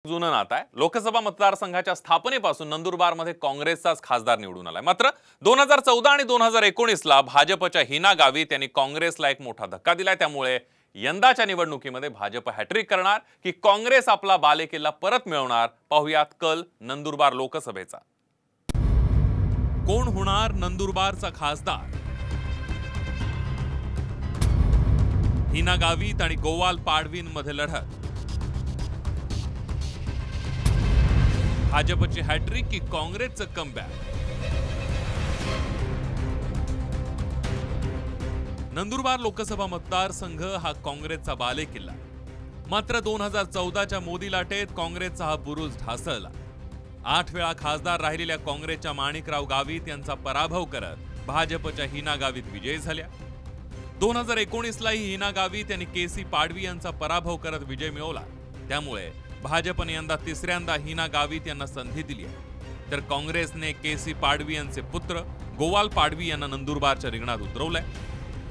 जुनं नातं आहे। लोकसभा मतदारसंघाच्या स्थापनेपासून नंदुरबारमध्ये काँग्रेसचाच खासदार निवडून आलाय। मात्र 2014 आणि 2019 ला भाजपच्या हिना गावित यांनी काँग्रेसला एक मोठा धक्का दिलाय। त्यामुळे यंदाच्या निवडणुकीमध्ये भाजप हॅट्रिक करणार की काँग्रेस आपला बालेकिल्ला परत मिळवणार, पाहुयात कल नंदुरबार लोकसभेचा। कोण होणार नंदुरबारचा खासदार? हिना गावित आणि गोवाल पाडवींमध्ये लढत। भाजपची हॅट्रिक की काँग्रेसचं कमबॅक? नंदुरबार लोकसभा मतदारसंघ हा काँग्रेसचा बालेकिल्ला। मात्र 2014च्या मोदी लाटेत काँग्रेसचा हा बुरुज ढासळला। 8 वेळा खासदार राहिलेल्या काँग्रेसच्या माणिकराव गावित यांचा पराभव करत भाजपच्या हिना गावित विजयी झाल्या। 2019 लाही हिना गावित यांनी केसी पाडवी यांचा पराभव करत विजय मिळवला। त्यामुळे भाजपने यंदा तिसऱ्यांदा हिना गावित यांना संधी दिली आहे, तर काँग्रेसने केसी पाडवी यांचे पुत्र गोवाल पाडवी यांना नंदुरबारच्या रिंगणात उतरवलंय।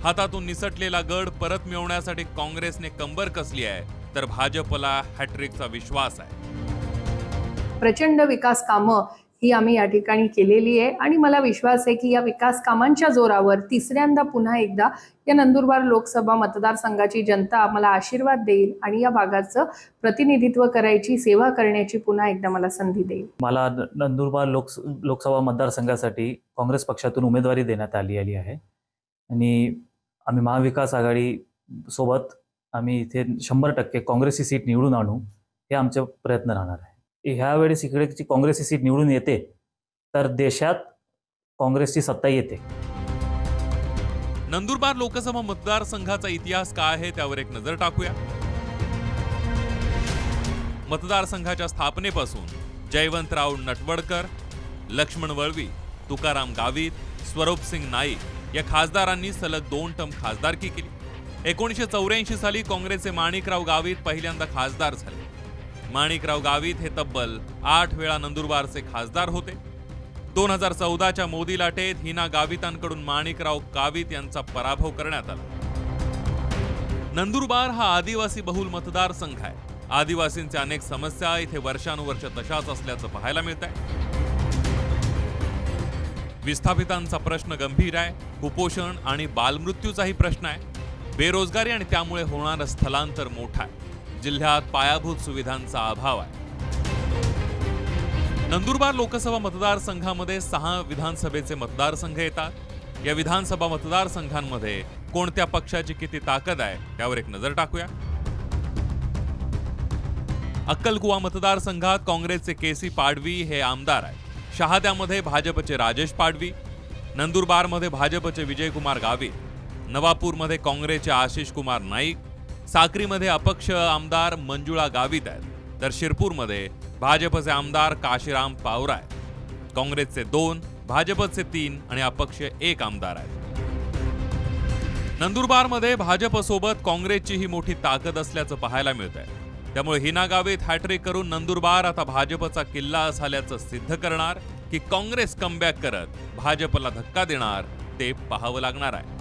हातातून निसटलेला गड परत मिळवण्यासाठी काँग्रेसने कंबर कसली आहे, तर भाजपला हॅट्रिकचा विश्वास आहे। प्रचंड विकास कामं ही आम्ही या ठिकाणी केलेली आहे आणि मला विश्वास आहे की या विकास कामांच्या जोरावर तिसऱ्यांदा पुन्हा एकदा या नंदुरबार लोकसभा मतदारसंघाची जनता आम्हाला आशीर्वाद देईल आणि या भागाचं प्रतिनिधित्व करायची, सेवा करण्याची पुन्हा एकदा मला संधी देईल। मला नंदुरबार लोकसभा मतदारसंघासाठी काँग्रेस पक्षातून उमेदवारी देण्यात आली आहे आणि आम्ही महाविकास आघाडी सोबत आम्ही इथे 100% काँग्रेसची सीट निवडून आणू हे आमचे प्रयत्न राहणार आहे। ह्यावेळेस इकडेची काँग्रेसची सीट निवडून येते तर देशात काँग्रेसची सत्ता येते। नंदुरबार लोकसभा मतदारसंघाचा इतिहास काय आहे त्यावर एक नजर टाकूया। मतदारसंघाच्या स्थापनेपासून जयवंतराव नटवडकर, लक्ष्मण वळवी, तुकाराम गावित, स्वरूपसिंग नाईक या खासदारांनी सलग 2 टर्म खासदारकी केली। 1984 साली काँग्रेसचे माणिकराव गावित पहिल्यांदा खासदार झाले। माणिकराव गावित हे तब्बल 8 वेळा नंदुरबारचे खासदार होते। 2014च्या मोदी लाटेत हिना गावितांकडून माणिकराव गावित यांचा पराभव करण्यात आला। नंदुरबार हा आदिवासी बहुल मतदारसंघ आहे। आदिवासींचे अनेक समस्या इथे वर्षानुवर्ष तशाच असल्याचं पाहायला मिळत आहे। विस्थापितांचा प्रश्न गंभीर आहे। कुपोषण आणि बालमृत्यूचाही प्रश्न आहे। बेरोजगारी आणि त्यामुळे होणारं स्थलांतर मोठं आहे। जिल्ह्यात पायाभूत सुविधांचा अभाव आहे। नंदुरबार लोकसभा मतदारसंघामध्ये 6 विधानसभेचे मतदारसंघ येतात। या विधानसभा मतदारसंघांमध्ये कोणत्या पक्षाची किती ताकद आहे त्यावर एक नजर टाकूया। अक्कलकुवा मतदारसंघात काँग्रेसचे केसी पाडवी हे आमदार आहेत। शहाद्यामध्ये भाजपचे राजेश पाडवी, नंदुरबारमध्ये भाजपचे विजयकुमार गावित, नवापूरमध्ये काँग्रेसचे आशिष कुमार नाईक, साक्रीमध्ये अपक्ष आमदार मंजुळा गावित आहेत, तर शिरपूरमध्ये भाजपचे आमदार काशीराम पावरा आहेत। काँग्रेसचे 2, भाजपचे 3 आणि अपक्ष 1 आमदार आहेत। नंदुरबारमध्ये भाजपसोबत काँग्रेसची ही मोठी ताकद असल्याचं पाहायला मिळतंय। त्यामुळे हिना गावित हॅट्रिक करून नंदुरबार आता भाजपचा किल्ला झाल्याचं सिद्ध करणार की काँग्रेस कमबॅक करत भाजपला धक्का देणार ते पाहावं लागणार आहे।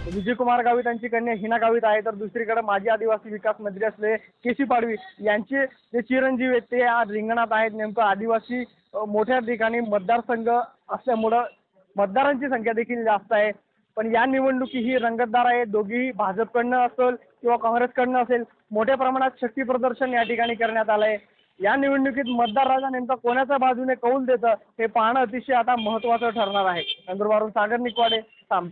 विजयकुमार गावित यांची कन्या हिना गावित आहे, तर दुसरीकडे माजी आदिवासी विकास मंत्री असलेले केसी पाडवी यांचे जे चिरंजीव आहेत ते आज रिंगणात आहेत। नेमकं आदिवासी मोठ्या ठिकाणी मतदारसंघ असल्यामुळं मतदारांची संख्या देखील जास्त आहे। पण या निवडणुकी ही रंगतदार आहे। दोघीही भाजपकडनं असेल किंवा काँग्रेसकडनं असेल मोठ्या प्रमाणात शक्ती प्रदर्शन या ठिकाणी करण्यात आलं आहे। या निवडणुकीत मतदार राजा नेमका कोणाच्या बाजूने कौल देतं हे पाहणं अतिशय आता महत्त्वाचं ठरणार आहे। नंदुरबारहून सागर निकवाडे, सामती।